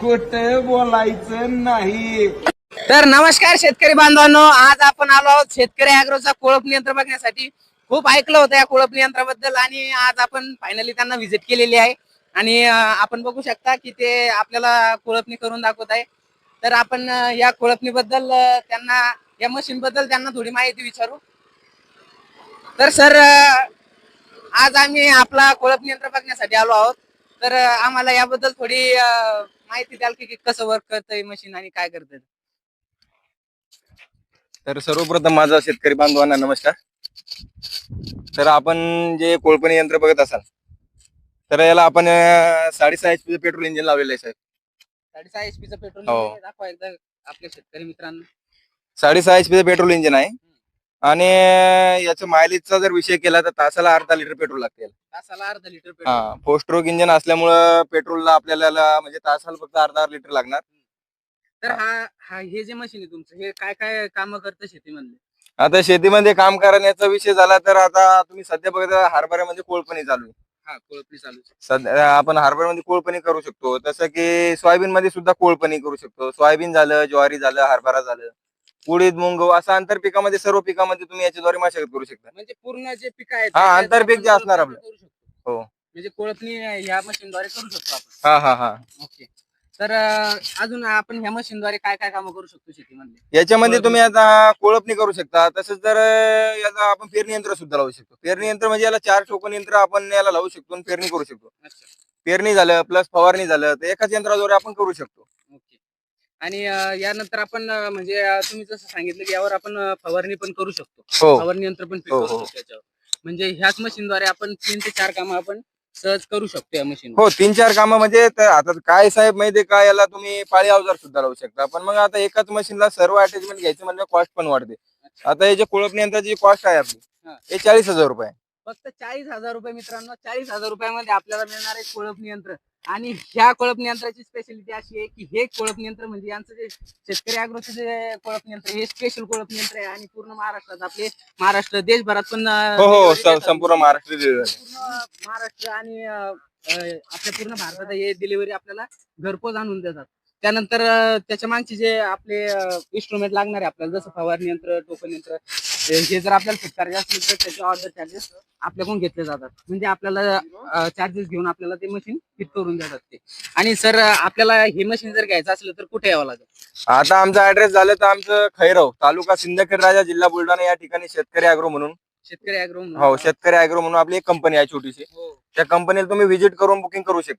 खोट बोलायचं नाही. तर नमस्कार शेतकरी बांधवांनो, आज आपण आलो आहोत शेतकरी अॅग्रोचा कोळप यंत्र बघण्यासाठी. खूप ऐकलं होतं या कोळप यंत्राबद्दल आणि आज आपण फायनली त्यांना व्हिजिट केलेली आहे. आणि आपण बघू शकता की ते आपल्याला कोळपणी करून दाखवत आहे. तर आपण या कोळपणी बद्दल त्यांना, या मशीन बद्दल त्यांना थोडी माहिती विचारू. तर सर, आज आम्ही आपला कोळप यंत्र बघण्यासाठी आलो आहोत. तर आम्हाला याबद्दल थोडी माहिती द्याल की कसं वर्क करतंय मशीन आणि काय करतंय. तर सर्वप्रथम माझा शेतकरी बांधवांना नमस्कार. तर आपण जे कोळपणी यंत्र बघत असाल तर याला आपण 6.5 HP पेट्रोल इंजिन लावलेलं आहे साहेब. 6.5 HP पेट्रोल हो. दाखवा एकदा आपल्या शेतकरी मित्रांना. 6.5 HP पेट्रोल इंजिन आहे आणि याच्या मायलेजचा जर विषय केला तर तासाला अर्धा लिटर पेट्रोल लागते. तासाला अर्धा लिटर हा, पेट्रोल. 4 स्ट्रोक इंजिन असल्यामुळं पेट्रोलला आपल्याला म्हणजे तासाला फक्त अर्धा लिटर लागणार. तर हा हा हे जे मशीन आहे तुमचं, हे काय काय काम करतं शेतीमध्ये? आता शेतीमध्ये काम करण्याचा विषय झाला तर आता तुम्ही सध्या बघता हरभऱ्यामध्ये कोळपणी चालू आहे. हा, कोळपणी चालू आहे. सध्या आपण हरभऱ्यामध्ये कोळपणी करू शकतो, तसं की सोयाबीन मध्ये सुद्धा कोळपणी करू शकतो. सोयाबीन झालं, ज्वारी झालं, हरभरा झालं, उडीद, मूग असं आंतर पिकामध्ये सर्व पिकामध्ये तुम्ही याच्याद्वारे मशागत करू शकता. म्हणजे पूर्ण जे पीक आहेत हा, त्याच्यात आंतरपीक आपण जे असणार कोळपणी आपलं. करू शकतो. हो. म्हणजे कोळपणी ह्या मशीनद्वारे करू शकतो आपण. हा हा हा. ओके. तर अजून आपण ह्या मशीनद्वारे काय काय कामं करू शकतो शेतीमध्ये? याच्यामध्ये तुम्ही आता कोळपणी करू शकता. तसंच जर याचा आपण पेरणी यंत्र सुद्धा लावू शकतो. पेरणी यंत्र म्हणजे याला 4 टोकन यंत्र आपण याला लावू शकतो आणि पेरणी करू शकतो. अच्छा. पेरणी झालं प्लस फवारणी झालं तर एकाच यंत्राद्वारे आपण करू शकतो. ओके. आणि यानंतर आपण म्हणजे तुम्ही जसं सांगितलं की यावर आपण फवारणी पण करू शकतो. हो. फवारणी यंत्र पण फिट हो, करू हो. शकतो याच्यावर. म्हणजे ह्याच मशीनद्वारे आपण 3 ते 4 कामं आपण सहज करू शकतो या मशीन. हो, 3-4 कामं म्हणजे आता काय साहेब माहितीये का, याला तुम्ही पाळी अवजार सुद्धा लावू शकता. पण मग आता एकाच मशीनला सर्व अटॅचमेंट घ्यायचं म्हणजे कॉस्ट पण वाढते. आता हे जे कोळपणी यंत्राची कॉस्ट आहे आपली हा. हे 40,000 रुपये आहे. फक्त 40,000 रुपये मित्रांनो. 40,000 रुपयामध्ये आपल्याला मिळणार आहे कोळपणी यंत्र. आणि ह्या कोळपणी यंत्राची स्पेशालिटी अशी आहे की हे कोळपणी यंत्र म्हणजे यांचं जे शेतकरी अॅग्रोचं जे कोळपणी यंत्र, हे स्पेशल कोळपणी यंत्र आहे. आणि पूर्ण महाराष्ट्रात, आपले महाराष्ट्र देशभरात पण हो हो, delivery देतात. संपूर्ण महाराष्ट्र पूर्ण महाराष्ट्र आणि आपल्या पूर्ण भारतात हे डिलिव्हरी आपल्याला घरपोच आणून देतात. त्यानंतर त्याच्या मागचे जे आपले इन्स्ट्रुमेंट लागणार आहे आपल्याला, जसं फवारणी यंत्र, टोकन यंत्र, हे जर आपल्याला फिट करायचे असतील तर त्याचे ऑर्डर चार्जेस आपल्याकडून घेतले जातात. म्हणजे आपल्याला चार्जेस घेऊन आपल्याला ते मशीन फिट करून देतात ते. आणि सर, आपल्याला हे मशीन जर घ्यायचं असलं तर कुठे यावं लागेल? आता आमचा ऍड्रेस झालं तर आमचं खैरव, तालुका सिंदखेड राजा, जिल्हा बुलढाणा, या ठिकाणी शेतकरी अॅग्रो म्हणून. शेतकरी अॅग्रो. हो, शेतकरी अॅग्रो म्हणून आपली एक कंपनी आहे छोटीशी. हो. त्या कंपनीला तुम्ही व्हिजिट करून बुकिंग करू शकता.